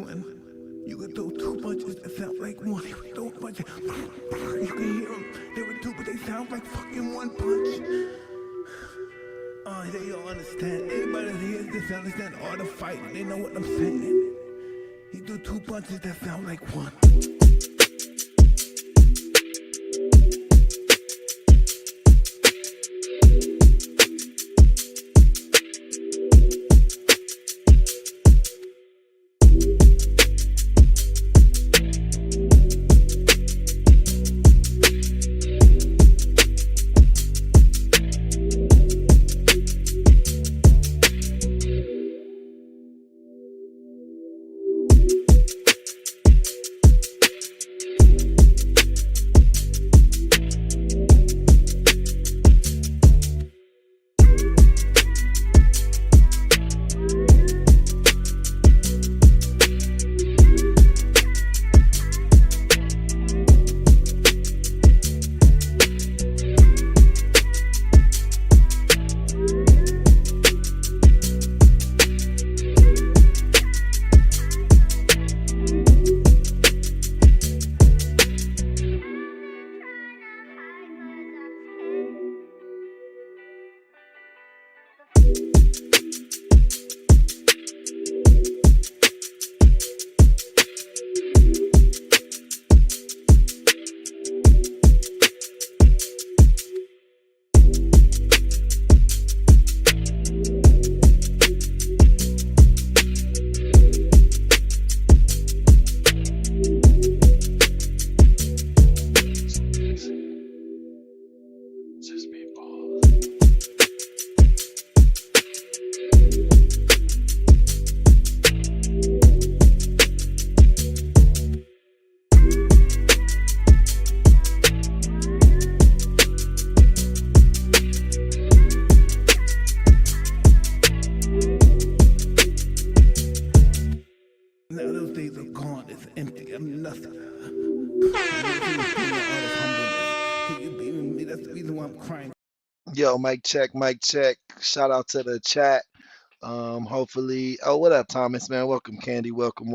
one. You could throw two punches that sound like one. You could throw a punch. You can hear them. They were two, but they sound like fucking one punch. They all understand. Anybody that hears this understand all the fight. They know what I'm saying. He threw two punches that sound like one. Now those days are gone, it's empty, I'm nothing. Can you be with me? That's the reason why I'm crying. Yo, mic check, mic check. Shout out to the chat. Hopefully, what up, Thomas, man? Welcome, Candy. Welcome.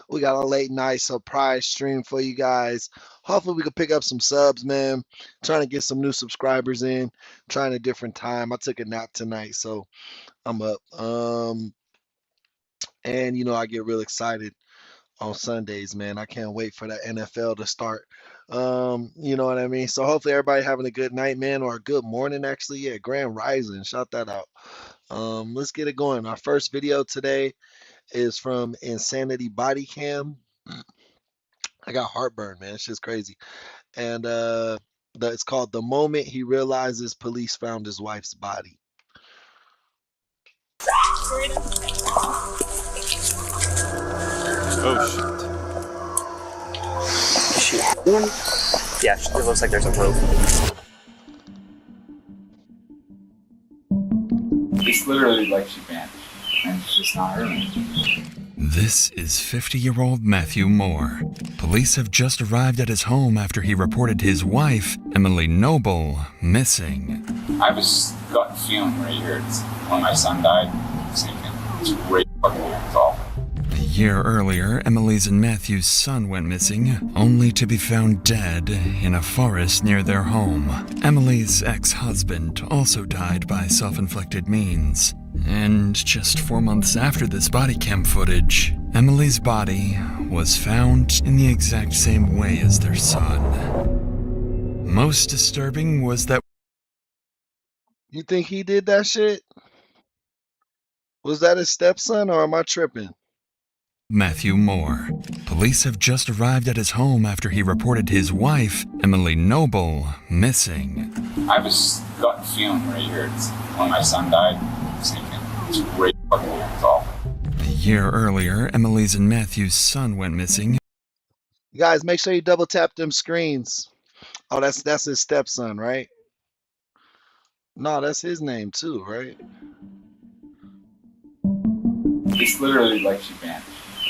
We got a late night surprise stream for you guys. Hopefully, we can pick up some subs, man. Trying to get some new subscribers in. Trying a different time. I took a nap tonight, so I'm up. And I get real excited on Sundays, man. I can't wait for that NFL to start. You know what I mean? So hopefully everybody having a good night, man, or a good morning, actually. Yeah, Grand Rising. Shout that out. Let's get it going. Our first video today is from Insanity Body Cam. I got heartburn, man. It's just crazy. And it's called The Moment He Realizes Police Found His Wife's Body. Oh shit. Yeah, it looks like there's a rope. It's literally like she vanished, and it's just not her anymore. This is 50-year-old Matthew Moore. Police have just arrived at his home after he reported his wife, Emily Noble, missing. I have a gut feeling right here. It's when my son died, same thing. It's right fucking weird. It's awful. A year earlier, Emily's and Matthew's son went missing, only to be found dead in a forest near their home. Emily's ex-husband also died by self-inflicted means. And just 4 months after this body cam footage, Emily's body was found in the exact same way as their son. Most disturbing was that... You think he did that shit? Was that his stepson, or am I tripping? Matthew Moore. Police have just arrived at his home after he reported his wife, Emily Noble, missing. I have a gut feeling right here. It's when my son died, same thing. It's right fucking weird. It's awful. A year earlier, Emily's and Matthew's son went missing. You guys, make sure you double tap them screens. Oh, that's his stepson, right? No, that's his name too, right? It's literally like she vanished,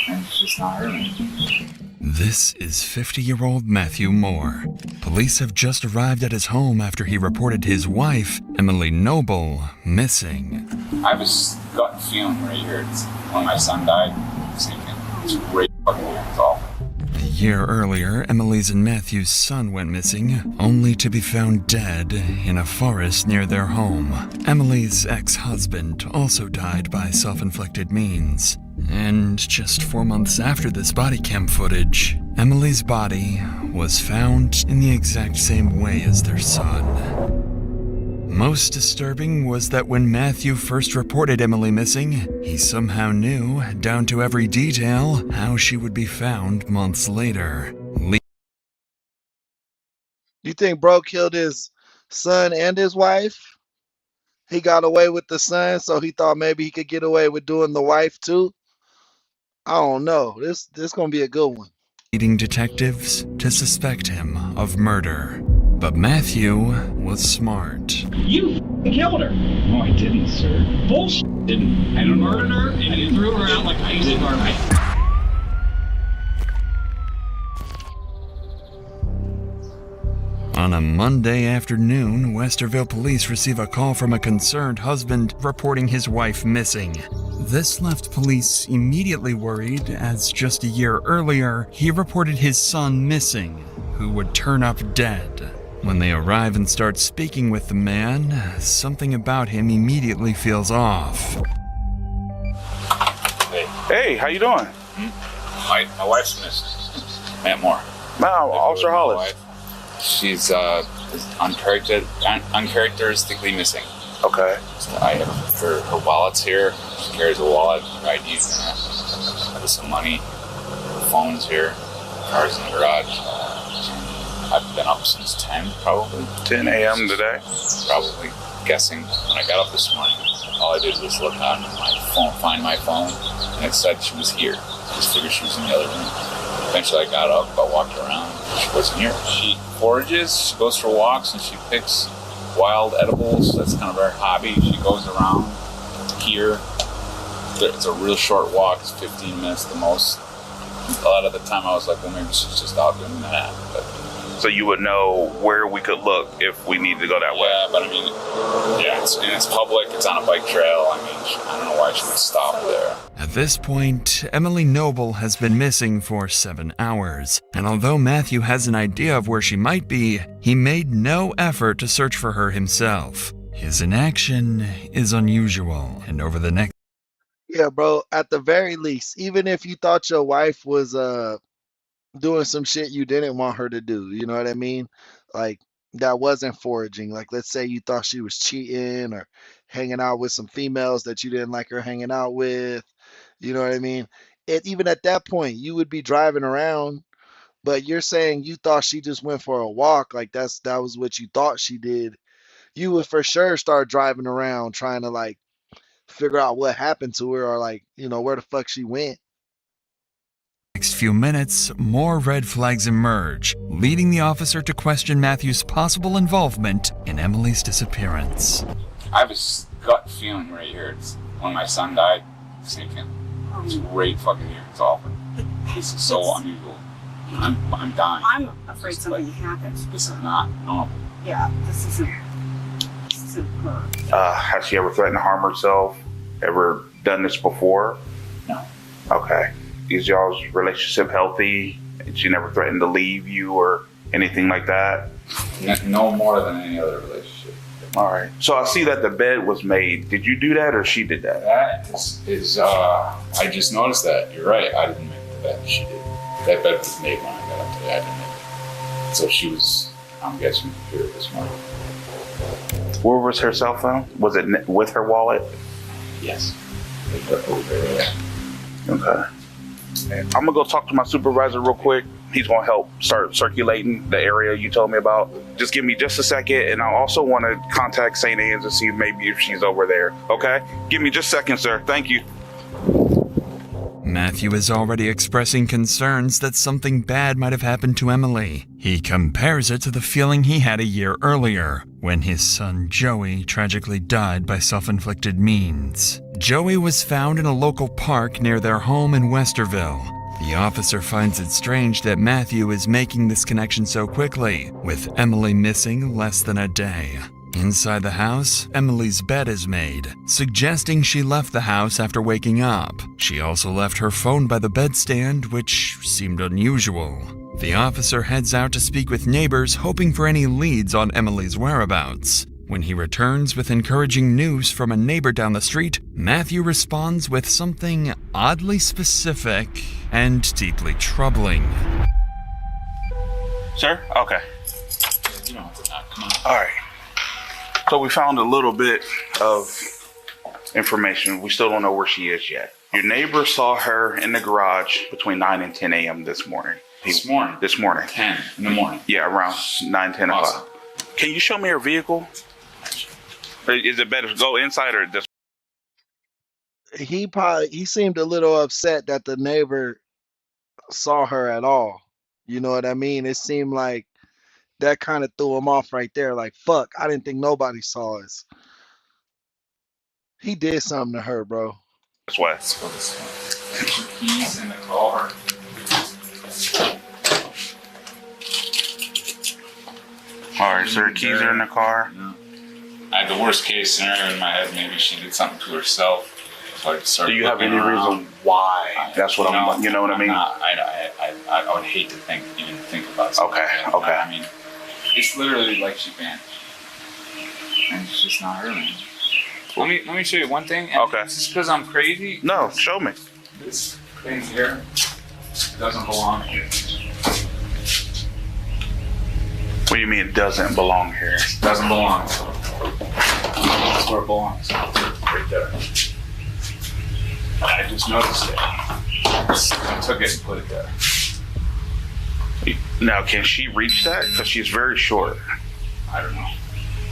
and it's just not her anymore. This is 50-year-old Matthew Moore. Police have just arrived at his home after he reported his wife, Emily Noble, missing. I have a gut feeling right here. It's when my son died, same thing. It's great fucking weird. It's awful. A year earlier, Emily's and Matthew's son went missing, only to be found dead in a forest near their home. Emily's ex-husband also died by self-inflicted means. And just 4 months after this body cam footage, Emily's body was found in the exact same way as their son. Most disturbing was that when Matthew first reported Emily missing, he somehow knew, down to every detail, how she would be found months later. You think bro killed his son and his wife? He got away with the son, so he thought maybe he could get away with doing the wife too? I don't know. This gonna be a good one. Leading detectives to suspect him of murder. But Matthew was smart. You killed her. No, I didn't, sir. Bullshit. Didn't. I murdered her and you threw her out like ice garbage. On a Monday afternoon, Westerville police receive a call from a concerned husband reporting his wife missing. This left police immediately worried, as just a year earlier, he reported his son missing, who would turn up dead. When they arrive and start speaking with the man, something about him immediately feels off. Hey, how you doing? My wife's missing. Matt Moore. No, Officer Hollis. She's uncharacteristically missing. Okay. So I have her wallet's here. She carries a wallet, her ID's in it. There's some money. Her phone's here. Car's in the garage. I've been up since 10, probably. 10 a.m. today? Probably. Guessing. When I got up this morning, all I did was look on my phone, find my phone, and it said she was here. I just figured she was in the other room. Eventually I got up, I walked around, she wasn't here. She forages, she goes for walks, and she picks wild edibles. That's kind of her hobby. She goes around here. It's a real short walk, it's 15 minutes the most. A lot of the time I was like, well, maybe she's just out doing that. But so you would know where we could look if we needed to go that way? Yeah, but I mean, yeah, it's public, it's on a bike trail. I mean, I don't know why she would stop there. At this point, Emily Noble has been missing for 7 hours, and although Matthew has an idea of where she might be, he made no effort to search for her himself. His inaction is unusual, and over the next... Yeah, bro, at the very least, even if you thought your wife was doing some shit you didn't want her to do, you know what I mean? Like, that wasn't foraging. Like, let's say you thought she was cheating or hanging out with some females that you didn't like her hanging out with, you know what I mean? Even at that point, you would be driving around, but you're saying you thought she just went for a walk, like that was what you thought she did. You would for sure start driving around trying to, like, figure out what happened to her or, like, you know, where the fuck she went. Next few minutes, more red flags emerge, leading the officer to question Matthew's possible involvement in Emily's disappearance. I have a gut feeling right here. It's when my son died, same thing. It's great fucking here. It's awful. This is so unusual. I'm dying. I'm afraid something happened. This is not normal. Yeah, this isn't her. Has she ever threatened to harm herself? Ever done this before? No. Okay. Is y'all's relationship healthy? She never threatened to leave you or anything like that? No more than any other relationship. All right. So I see that the bed was made. Did you do that or she did that? That is I just noticed that. You're right. I didn't make the bed. She did. That bed was made when I got up today. I didn't make it. So she was, I'm guessing, here this morning. Where was her cell phone? Was it with her wallet? Yes. Over there. Okay. I'm gonna go talk to my supervisor real quick. He's gonna help start circulating the area you told me about. Just give me just a second, and I also want to contact St. Anne's and see maybe if she's over there. Okay? Give me just a second, sir. Thank you. Matthew is already expressing concerns that something bad might have happened to Emily. He compares it to the feeling he had a year earlier, when his son Joey tragically died by self-inflicted means. Joey was found in a local park near their home in Westerville. The officer finds it strange that Matthew is making this connection so quickly, with Emily missing less than a day. Inside the house, Emily's bed is made, suggesting she left the house after waking up. She also left her phone by the bedstand, which seemed unusual. The officer heads out to speak with neighbors, hoping for any leads on Emily's whereabouts. When he returns with encouraging news from a neighbor down the street, Matthew responds with something oddly specific and deeply troubling. Sir? Okay. You don't have to knock. Come on. All right. So we found a little bit of information. We still don't know where she is yet. Your neighbor saw her in the garage between 9 and 10 a.m. this morning. This morning? This morning. 10 in the morning. Yeah, around 9, 10 Awesome. o'clock. Can you show me her vehicle? Or is it better to go inside or just... He seemed a little upset that the neighbor saw her at all. You know what I mean? It seemed like that kind of threw him off right there. Like, fuck, I didn't think nobody saw us. He did something to her, bro. This way. Let's go this way. Put your keys in the car. All right, sir. Keys are in the car. Yeah. I had the worst case scenario in my head. Maybe she did something to herself. So I started Do you have looking any around. reason why? That's what I'm. You know what I mean? I would hate to even think about something. Okay. Like that. Okay. I mean, it's literally like she vanished, and it's just not her. Man. Let me show you one thing. And Okay. This is because I'm crazy. No, show me. This thing here doesn't belong here. What do you mean it doesn't belong here? It doesn't belong. That's where it belongs. Right there. I just noticed it. I took it and put it there. Now, can she reach that? Because she's very short. I don't know.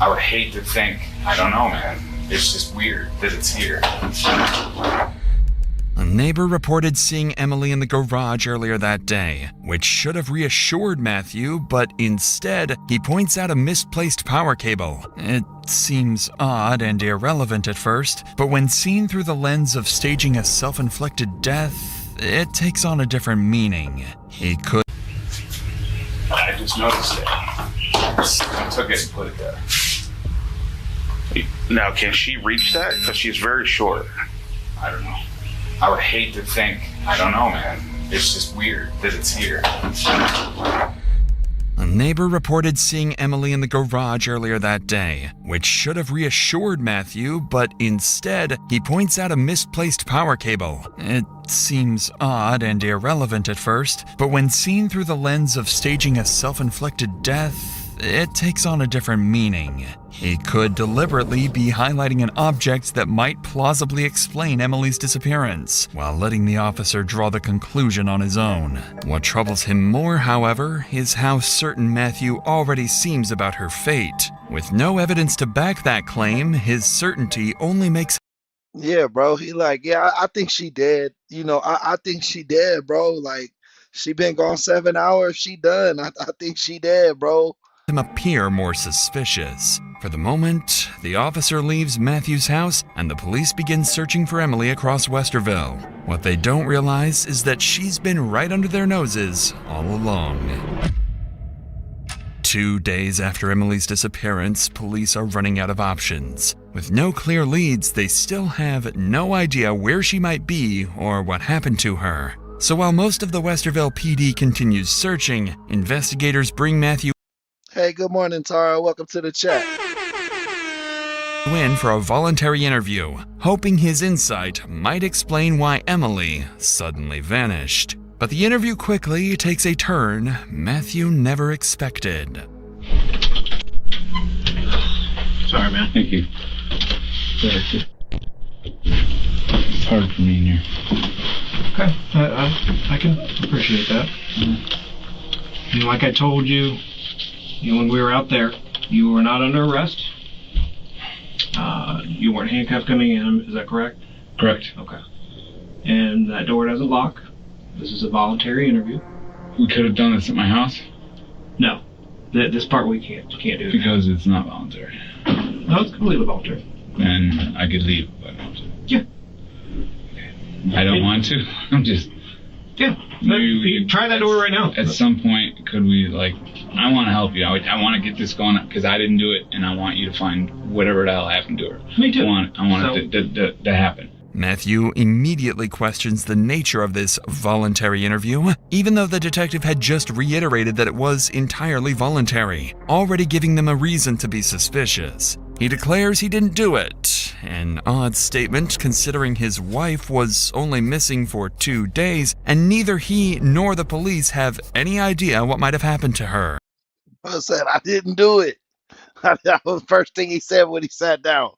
I would hate to think. I don't know, man. It's just weird that it's here. A neighbor reported seeing Emily in the garage earlier that day, which should have reassured Matthew, but instead, he points out a misplaced power cable. It seems odd and irrelevant at first, but when seen through the lens of staging a self-inflicted death, it takes on a different meaning. He could... I just noticed it. I took it and put it there. Now, can she reach that? Because she's very short. I don't know. I would hate to think. I don't know, man. It's just weird that it's here. A neighbor reported seeing Emily in the garage earlier that day, which should have reassured Matthew, but instead, he points out a misplaced power cable. It seems odd and irrelevant at first, but when seen through the lens of staging a self-inflicted death, it takes on a different meaning. He could deliberately be highlighting an object that might plausibly explain Emily's disappearance, while letting the officer draw the conclusion on his own. What troubles him more, however, is how certain Matthew already seems about her fate. With no evidence to back that claim, his certainty only makes... Yeah, bro. He like, yeah, I think she dead. You know, I think she dead, bro. Like, she been gone 7 hours. She done. I think she dead, bro. him appear more suspicious. For the moment, the officer leaves Matthew's house and the police begin searching for Emily across Westerville. What they don't realize is that she's been right under their noses all along. 2 days after Emily's disappearance, police are running out of options. With no clear leads, they still have no idea where she might be or what happened to her. So while most of the Westerville PD continues searching, investigators bring Matthew Hey, good morning, Tara. Welcome to the chat. in for a voluntary interview, hoping his insight might explain why Emily suddenly vanished. But the interview quickly takes a turn Matthew never expected. Sorry, man. Thank you. It's hard for me in here. Okay, I can appreciate that. You know, like I told you, when we were out there, you were not under arrest. You weren't handcuffed coming in, is that correct? Correct. Okay. And that door doesn't lock. This is a voluntary interview. We could have done this at my house. No, this part we can't do. Because it's not voluntary. No, it's completely voluntary. And I could leave if I want to. Yeah. I don't want to. I'm just Yeah. You try that door right now. At some point, could we, like, I want to help you. I want to get this going because I didn't do it, and I want you to find whatever the hell happened to her. Me too. I want it to happen. Matthew immediately questions the nature of this voluntary interview, even though the detective had just reiterated that it was entirely voluntary, already giving them a reason to be suspicious. He declares he didn't do it, an odd statement considering his wife was only missing for 2 days, and neither he nor the police have any idea what might have happened to her. I said, I didn't do it. That was the first thing he said when he sat down.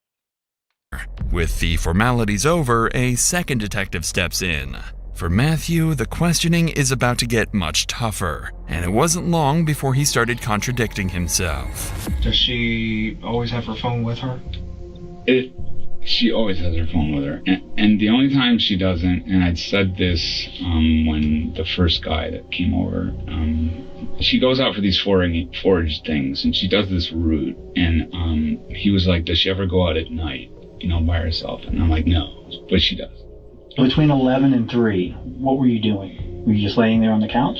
With the formalities over, a second detective steps in. For Matthew, the questioning is about to get much tougher, and it wasn't long before he started contradicting himself. Does she always have her phone with her? She always has her phone with her, and the only time she doesn't, and I'd said this when the first guy that came over, she goes out for these forage things, and she does this route, and he was like, does she ever go out at night, by herself? And I'm like, no, but she does. Between 11 and 3, what were you doing? Were you just laying there on the couch?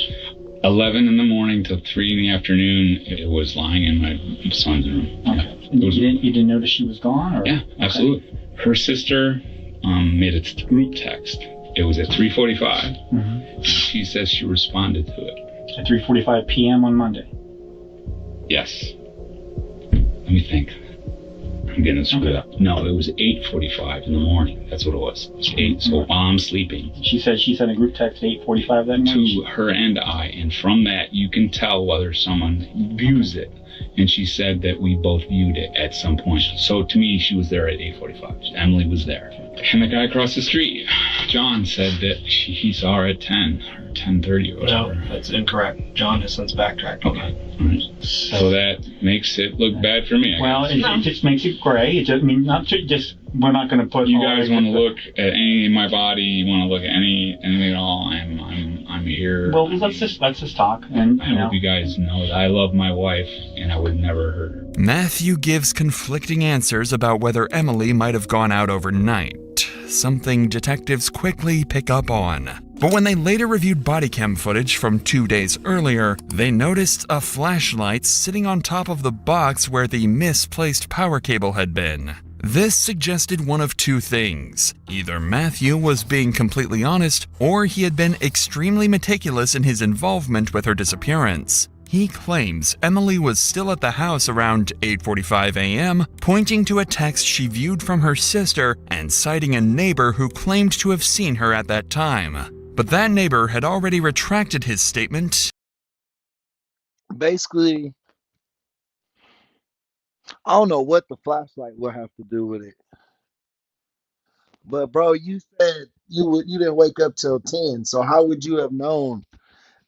11 in the morning till 3 in the afternoon, it was lying in my son's room. Okay. Yeah. You didn't notice she was gone? Or? Yeah, absolutely. Okay. Her sister made a group text. It was at 3:45. Mm-hmm. She says she responded to it. At 3:45 p.m. on Monday? Yes. Let me think. I'm getting it screwed up. No, it was 8:45 in the morning. That's what it was. It's 8, so while I'm sleeping. She said she sent a group text at 8:45 that morning? To her and I, and from that you can tell whether someone views it. And she said that we both viewed it at some point. So to me, she was there at 8:45. Emily was there. And the guy across the street, John, said that he saw her at 10 or 10:30 or whatever. No, that's incorrect. John has since backtracked. Okay. All right. So that makes it look bad for me. It just makes it gray. We're not going to put. You guys want to look at any of my body? You want to look at anything at all? I'm here. Well, let's just talk. And I hope you guys know that I love my wife and I would never hurt her. Matthew gives conflicting answers about whether Emily might have gone out overnight, something detectives quickly pick up on. But when they later reviewed body cam footage from 2 days earlier, they noticed a flashlight sitting on top of the box where the misplaced power cable had been. This suggested one of two things. Either Matthew was being completely honest, or he had been extremely meticulous in his involvement with her disappearance. He claims Emily was still at the house around 8:45 a.m., pointing to a text she viewed from her sister and citing a neighbor who claimed to have seen her at that time. But that neighbor had already retracted his statement. Basically, I don't know what the flashlight will have to do with it. But bro, you said you didn't wake up till 10, so how would you have known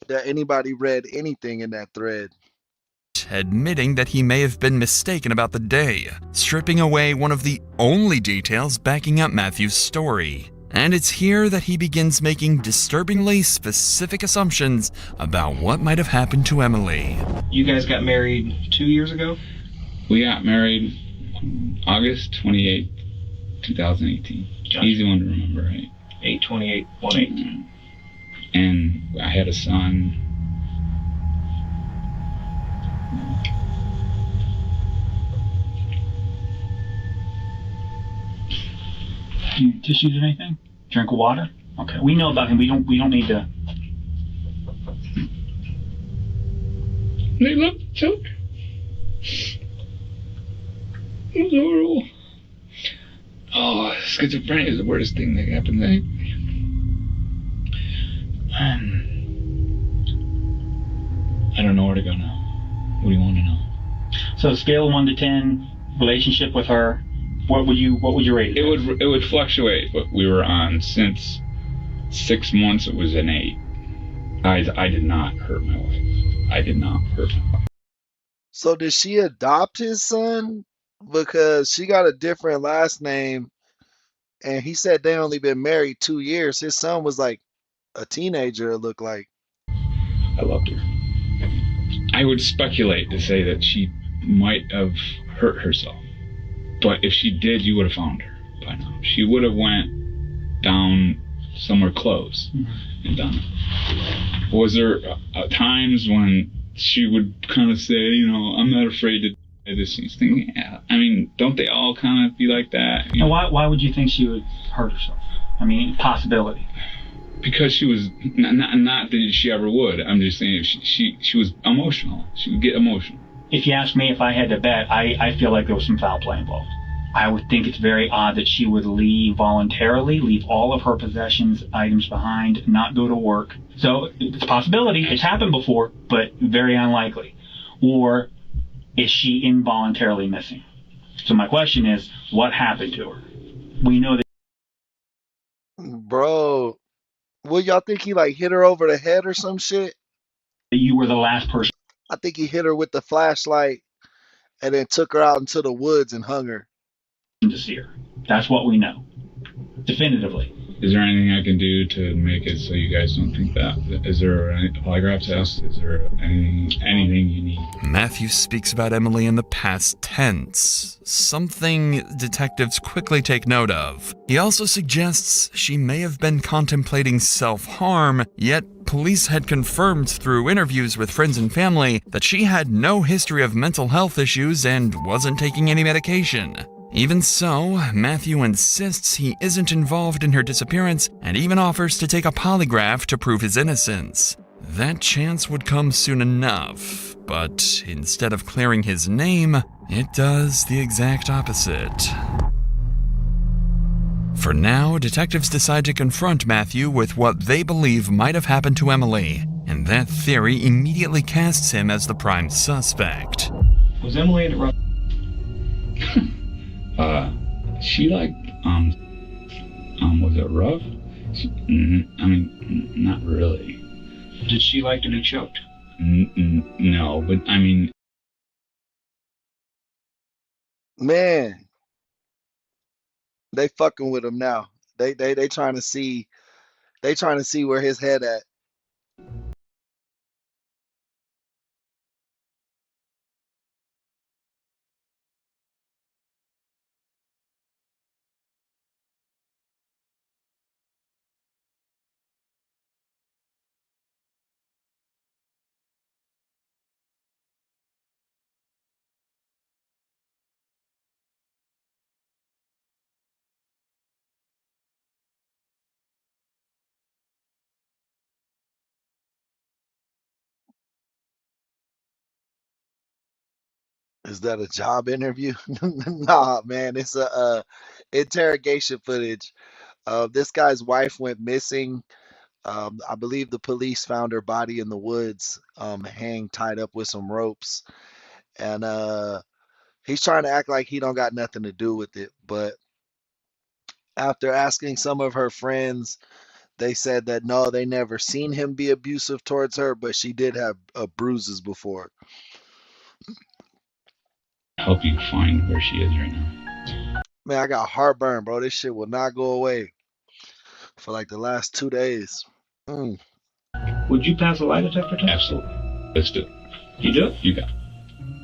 that anybody read anything in that thread? Admitting that he may have been mistaken about the day, stripping away one of the only details backing up Matthew's story. And it's here that he begins making disturbingly specific assumptions about what might have happened to Emily. You guys got married 2 years ago? We got married August 28th, 2018. Gotcha. Easy one to remember, right? 8/28/18. And I had a son. You tissues or anything? Drink water? Okay, we know about him. We don't need to. They love each other. It was horrible. Oh, schizophrenia is the worst thing that happened to me. I don't know where to go now. What do you want to know? So scale of 1 to 10, relationship with her. What would you rate it? It would fluctuate, but we were on since 6 months. It was an 8. I did not hurt my wife. I did not hurt my wife. So did she adopt his son? Because she got a different last name, and he said they only been married 2 years. His son was like a teenager, it looked like. I loved her. I would speculate to say that she might have hurt herself. But if she did, you would have found her by now. She would have went down somewhere close and done it. Was there times when she would kind of say, you know, I'm not afraid to do this thing? Yeah. I mean, don't they all kind of be like that? And why would you think she would hurt herself? I mean, possibility. Because she was, not that she ever would. I'm just saying she was emotional. She would get emotional. If you ask me if I had to bet, I feel like there was some foul play involved. I would think it's very odd that she would leave voluntarily, leave all of her possessions, items behind, not go to work. So it's a possibility. It's happened before, but very unlikely. Or is she involuntarily missing? So my question is, what happened to her? We know that. Bro, what y'all think he like hit her over the head or some shit? You were the last person I think he hit her with the flashlight and then took her out into the woods and hung her. to see her. That's what we know. Definitively. Is there anything I can do to make it so you guys don't think that? Is there a polygraph test? Is there anything you need? Matthew speaks about Emily in the past tense, something detectives quickly take note of. He also suggests she may have been contemplating self-harm, yet police had confirmed through interviews with friends and family that she had no history of mental health issues and wasn't taking any medication. Even so, Matthew insists he isn't involved in her disappearance and even offers to take a polygraph to prove his innocence. That chance would come soon enough, but instead of clearing his name, it does the exact opposite. For now, detectives decide to confront Matthew with what they believe might have happened to Emily, and that theory immediately casts him as the prime suspect. Was Emily in it rough? She like, was it rough? I mean, not really. Did she like to be choked? No, but I mean... Man, they fucking with him now. They trying to see, where his head at. Is that a job interview? Nah, man, it's a interrogation footage. This guy's wife went missing. I believe the police found her body in the woods, tied up with some ropes, and he's trying to act like he don't got nothing to do with it. But after asking some of her friends, they said that no, they never seen him be abusive towards her, but she did have bruises before. Help you find where she is right now. Man, I got heartburn, bro. This shit will not go away for like the last 2 days. Would you pass a lie detector test? Absolutely. Let's do it. You do it? You got it.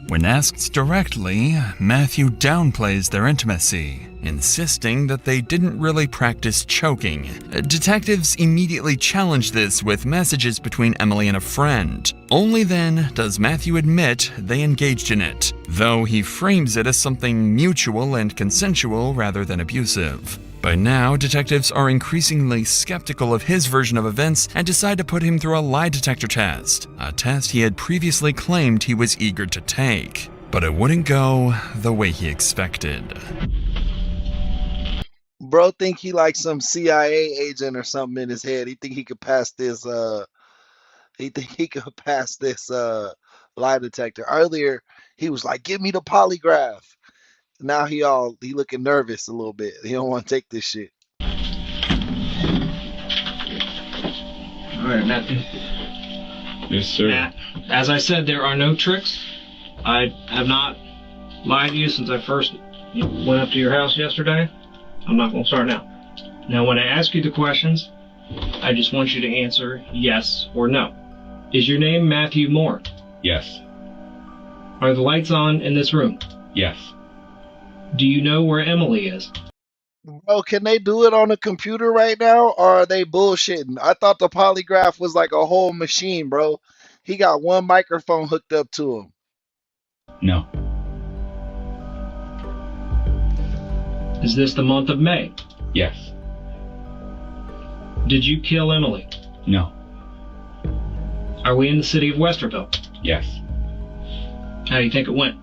When asked directly, Matthew downplays their intimacy, insisting that they didn't really practice choking. Detectives immediately challenge this with messages between Emily and a friend. Only then does Matthew admit they engaged in it, though he frames it as something mutual and consensual rather than abusive. By now, detectives are increasingly skeptical of his version of events and decide to put him through a lie detector test, a test he had previously claimed he was eager to take. But it wouldn't go the way he expected. Bro think he like some CIA agent or something in his head. He think he could pass this lie detector. Earlier, he was like, "Give me the polygraph." Now he looking nervous a little bit. He don't want to take this shit. All right, Matthew. Yes, sir. As I said, there are no tricks. I have not lied to you since I first went up to your house yesterday. I'm not going to start now. Now, when I ask you the questions, I just want you to answer yes or no. Is your name Matthew Moore? Yes. Are the lights on in this room? Yes. Do you know where Emily is? Bro, can they do it on a computer right now, or are they bullshitting? I thought the polygraph was like a whole machine, bro. He got one microphone hooked up to him. No. Is this the month of May? Yes. Did you kill Emily? No. Are we in the city of Westerville? Yes. How do you think it went?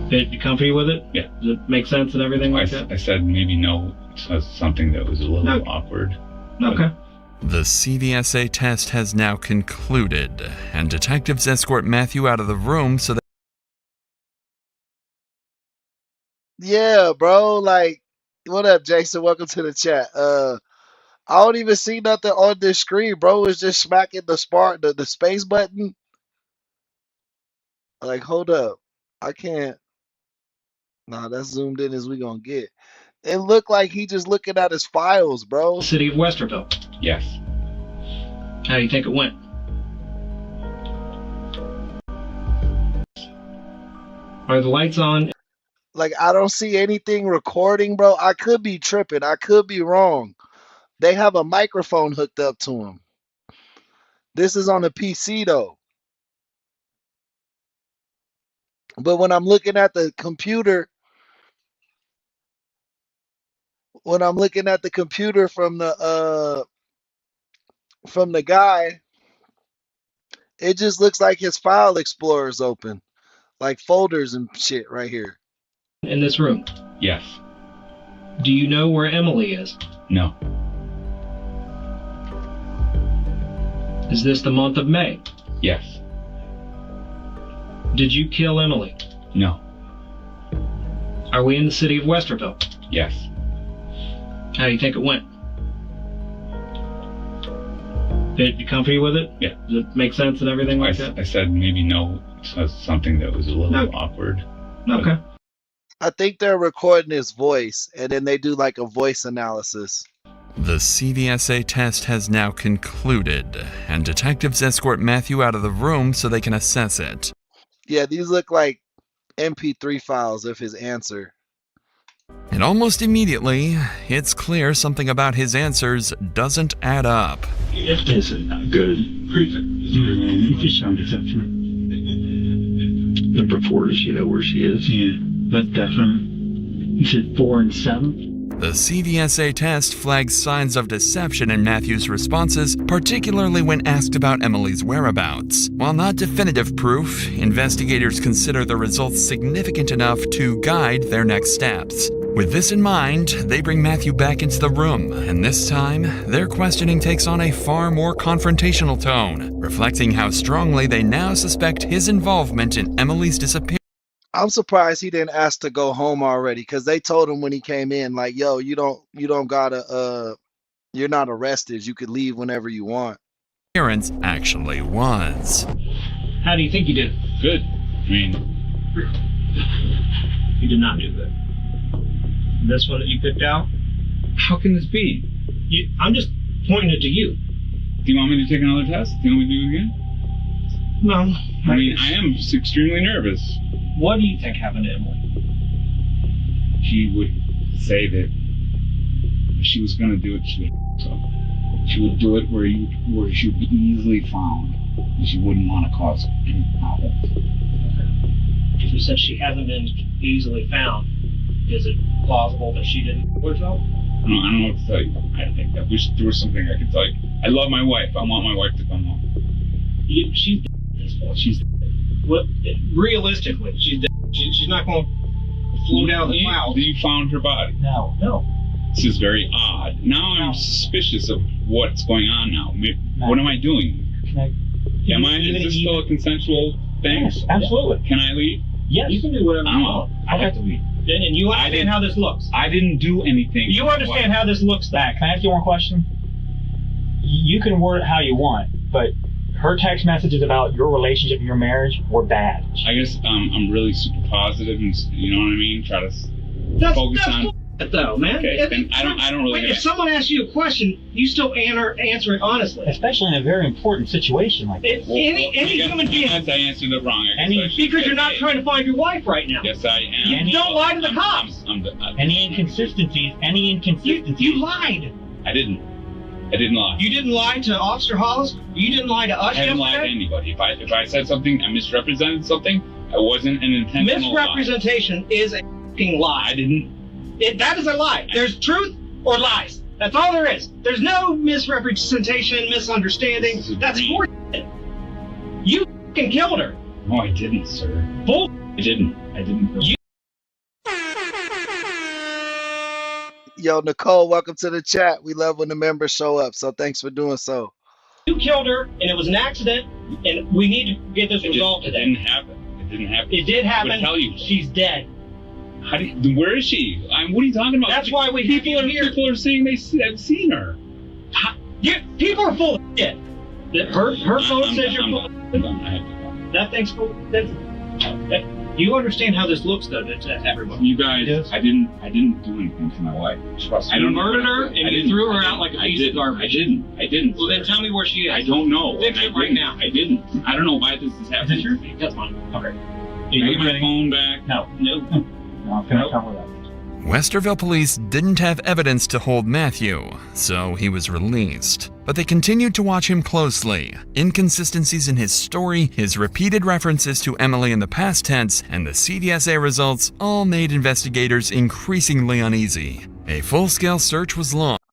Did you comfy with it? Yeah. Does it make sense and everything like that? I said maybe no. So something that was a little awkward. Okay. The CVSA test has now concluded, and detectives escort Matthew out of the room so that. Yeah, bro. Like, what up, Jason? Welcome to the chat. I don't even see nothing on this screen, bro. It's just smacking the space button. Like, hold up. I can't. Nah, that's zoomed in as we gonna get. It looked like he just looking at his files, bro. City of Westerville. Yes. How do you think it went? Are the lights on? Like, I don't see anything recording, bro. I could be tripping. I could be wrong. They have a microphone hooked up to him. This is on the PC though. But when I'm looking at the computer, from the guy, it just looks like his file explorer is open, like folders and shit right here. In this room? Yes. Do you know where Emily is? No. Is this the month of May? Yes. Did you kill Emily? No. Are we in the city of Westerville? Yes. How do you think it went? Did you comfy with it? Yeah. Does it make sense and everything like that? I said maybe no. So something that was a little awkward. Okay. I think they're recording his voice, and then they do like a voice analysis. The CVSA test has now concluded, and detectives escort Matthew out of the room so they can assess it. Yeah, these look like MP3 files of his answer. And almost immediately, it's clear something about his answers doesn't add up. It isn't a good prefix. Fish on deception. Number 4, does she know where she is? Yeah, that's definitely. You said 4 and 7? The CVSA test flags signs of deception in Matthew's responses, particularly when asked about Emily's whereabouts. While not definitive proof, investigators consider the results significant enough to guide their next steps. With this in mind, they bring Matthew back into the room, and this time, their questioning takes on a far more confrontational tone, reflecting how strongly they now suspect his involvement in Emily's disappearance. I'm surprised he didn't ask to go home already, because they told him when he came in, like, yo, you don't gotta you're not arrested. You could leave whenever you want. Appearance actually was. How do you think you did? Good. I mean, You did not do good. This one that you picked out? how can this be? I'm just pointing it to you. Do you want me to take another test? Do you want me to do it again? No. I mean, I am extremely nervous. What do you think happened to Emily? She would say that if she was going to do it, she would do it where she would be easily found, and she wouldn't want to cause any problems. You said she hasn't been easily found. Is it plausible that she didn't kill herself? I don't know what to tell you. I think I wish there was something I could tell you. I love my wife. I want my wife to come home. She's dead at this point. She's Well, realistically, she's dead. She's not going to float down the clouds. You found her body. No. This is very odd. Now I'm suspicious of what's going on now. What am I doing? Is this still a consensual thing? Yes, absolutely. Can I leave? Yes. You can do whatever you want. I have to leave. And you understand how this looks. I didn't do anything. You understand how this looks back. Can I ask you one question? You can word it how you want, but her text messages about your relationship and your marriage were bad. I guess I'm really super positive, and you know what I mean. Try to focus on. though, man. Okay, then I don't really. Wait, if someone asks you a question, you still answer it honestly. Especially in a very important situation like this. Any human being. I answered it wrong. Because you're not trying to find your wife right now. Yes, I am. You don't lie to the cops. Any inconsistencies? You lied. I didn't lie. You didn't lie to Officer Hollis. You didn't lie to us. I haven't lied to anybody. If I said something, I misrepresented something. I wasn't an intentional misrepresentation is a f***ing lie. I didn't. That is a lie. There's truth or lies. That's all there is. There's no misrepresentation, misunderstanding. That's for you f***ing killed her. No, I didn't, sir. Bull. I didn't. Yo, Nicole, welcome to the chat. We love when the members show up, so thanks for doing so. You killed her, and it was an accident, and we need to get this resolved today. It didn't happen. It did happen. I would tell you. She's dead. Where is she? What are you talking about? That's why people are saying they have seen her. People are full of shit. Her phone says you're full of shit. I have to go. That thing's full. You understand how this looks, though, to everyone. You guys, yes. I didn't do anything to my wife. You murdered her and you threw her out like a piece of garbage. I didn't. Well, then tell me where she is. I don't know. Fix it right now. I didn't. I don't know why this is happening. Is this your? That's fine. Okay. Can I get my phone back? No. I'm gonna cover that. Westerville police didn't have evidence to hold Matthew, so he was released. But they continued to watch him closely. Inconsistencies in his story, his repeated references to Emily in the past tense, and the CVSA results all made investigators increasingly uneasy. A full-scale search was launched.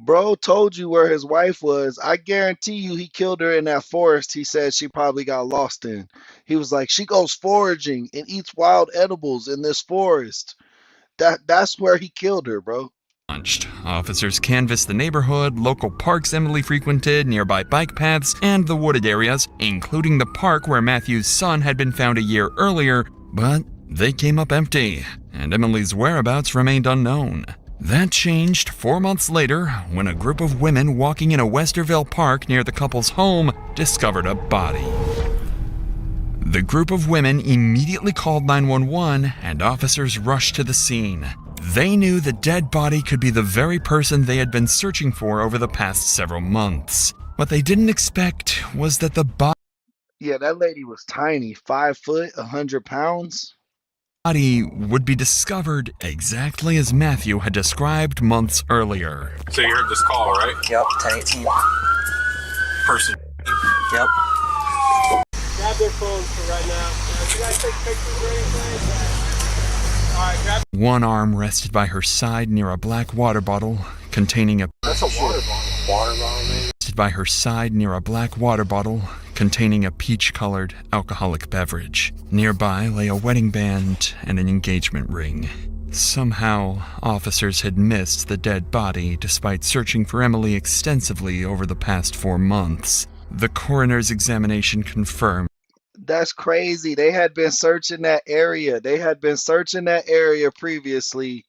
Bro told you where his wife was. I guarantee you he killed her in that forest he said she probably got lost in. He was like, she goes foraging and eats wild edibles in this forest. That's where he killed her, bro. Officers canvassed the neighborhood, local parks Emily frequented, nearby bike paths, and the wooded areas, including the park where Matthew's son had been found a year earlier, but they came up empty, and Emily's whereabouts remained unknown. That changed 4 months later when a group of women walking in a Westerville park near the couple's home discovered a body. The group of women immediately called 911 and officers rushed to the scene. They knew the dead body could be the very person they had been searching for over the past several months. What they didn't expect was that the body... Yeah, that lady was tiny, 5 foot, 100 pounds. Body would be discovered exactly as Matthew had described months earlier. So you heard this call, right? Yep, 1018. Person. Yep. Grab their phones for right now. You guys take pictures or anything? Alright, grab. One arm rested by her side near a black water bottle containing a... That's a water bottle. Water bottle, maybe? Rested by her side near a black water bottle containing a peach-colored alcoholic beverage. Nearby lay a wedding band and an engagement ring. Somehow, officers had missed the dead body despite searching for Emily extensively over the past 4 months. The coroner's examination confirmed. That's crazy. They had been searching that area. They had been searching that area previously,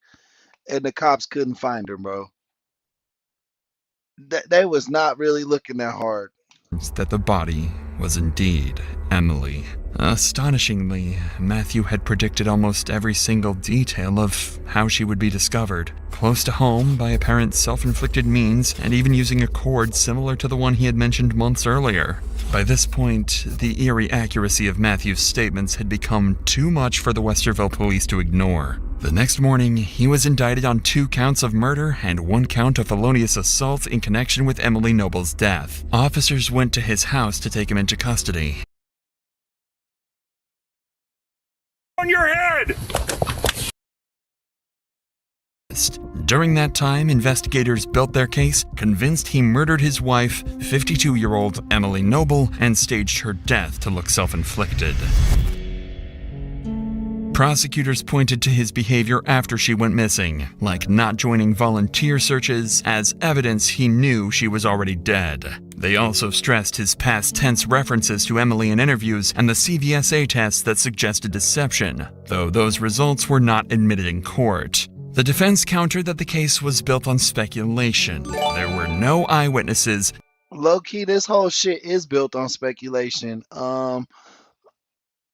and the cops couldn't find her, bro. They was not really looking that hard. That the body was indeed Emily. Astonishingly, Matthew had predicted almost every single detail of how she would be discovered. Close to home, by apparent self-inflicted means, and even using a cord similar to the one he had mentioned months earlier. By this point, the eerie accuracy of Matthew's statements had become too much for the Westerville police to ignore. The next morning, he was indicted on 2 counts of murder and 1 count of felonious assault in connection with Emily Noble's death. Officers went to his house to take him into custody. On your head! During that time, investigators built their case, convinced he murdered his wife, 52-year-old Emily Noble, and staged her death to look self-inflicted. Prosecutors pointed to his behavior after she went missing, like not joining volunteer searches, as evidence he knew she was already dead. They also stressed his past tense references to Emily in interviews and the CVSA tests that suggested deception, though those results were not admitted in court. The defense countered that the case was built on speculation. There were no eyewitnesses. Low-key, this whole shit is built on speculation.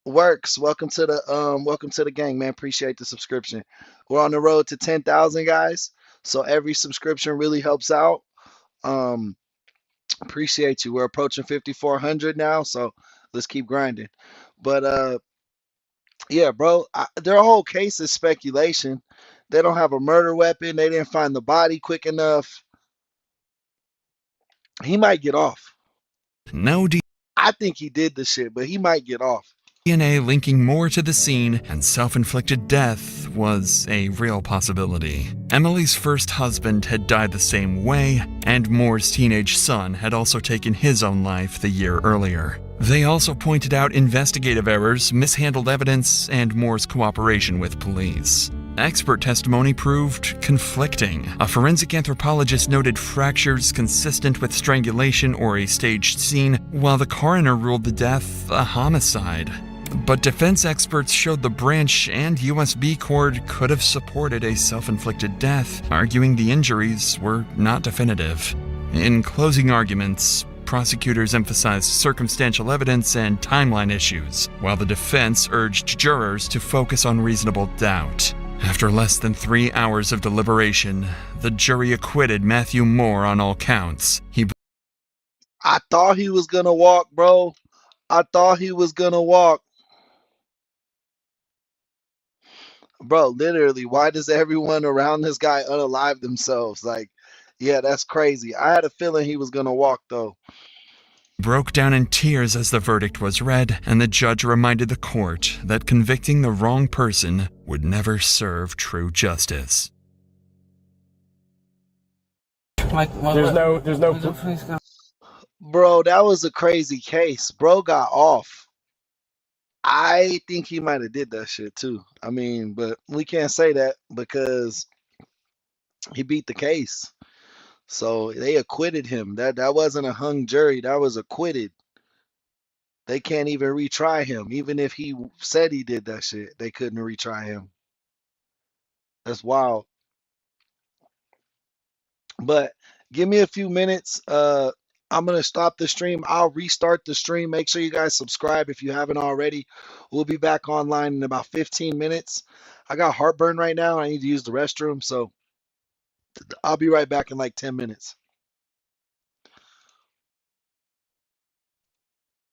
Works. Welcome to the gang, man. Appreciate the subscription. We're on the road to 10,000 guys. So every subscription really helps out. Um, appreciate you. We're approaching 5,400 now, so let's keep grinding. But yeah, bro, their whole case is speculation. They don't have a murder weapon. They didn't find the body quick enough. He might get off. No I think he did the shit, but he might get off. DNA linking Moore to the scene and self-inflicted death was a real possibility. Emily's first husband had died the same way, and Moore's teenage son had also taken his own life the year earlier. They also pointed out investigative errors, mishandled evidence, and Moore's cooperation with police. Expert testimony proved conflicting. A forensic anthropologist noted fractures consistent with strangulation or a staged scene, while the coroner ruled the death a homicide. But defense experts showed the branch and USB cord could have supported a self-inflicted death, arguing the injuries were not definitive. In closing arguments, prosecutors emphasized circumstantial evidence and timeline issues, while the defense urged jurors to focus on reasonable doubt. After less than 3 hours of deliberation, the jury acquitted Matthew Moore on all counts. I thought he was gonna walk, bro. I thought he was gonna walk. Bro, literally, why does everyone around this guy unalive themselves? Like, yeah, that's crazy. I had a feeling he was gonna walk though. Broke down in tears as the verdict was read, and the judge reminded the court that convicting the wrong person would never serve true justice. There's no. Bro, that was a crazy case. Bro got off. I think he might have did that shit too. I mean, but we can't say that because he beat the case. So they acquitted him. That wasn't a hung jury. That was acquitted. They can't even retry him. Even if he said he did that shit, they couldn't retry him. That's wild. But give me a few minutes. I'm gonna stop the stream. I'll restart the stream. Make sure you guys subscribe if you haven't already. We'll be back online in about 15 minutes. I got heartburn right now. I need to use the restroom, so I'll be right back in like 10 minutes.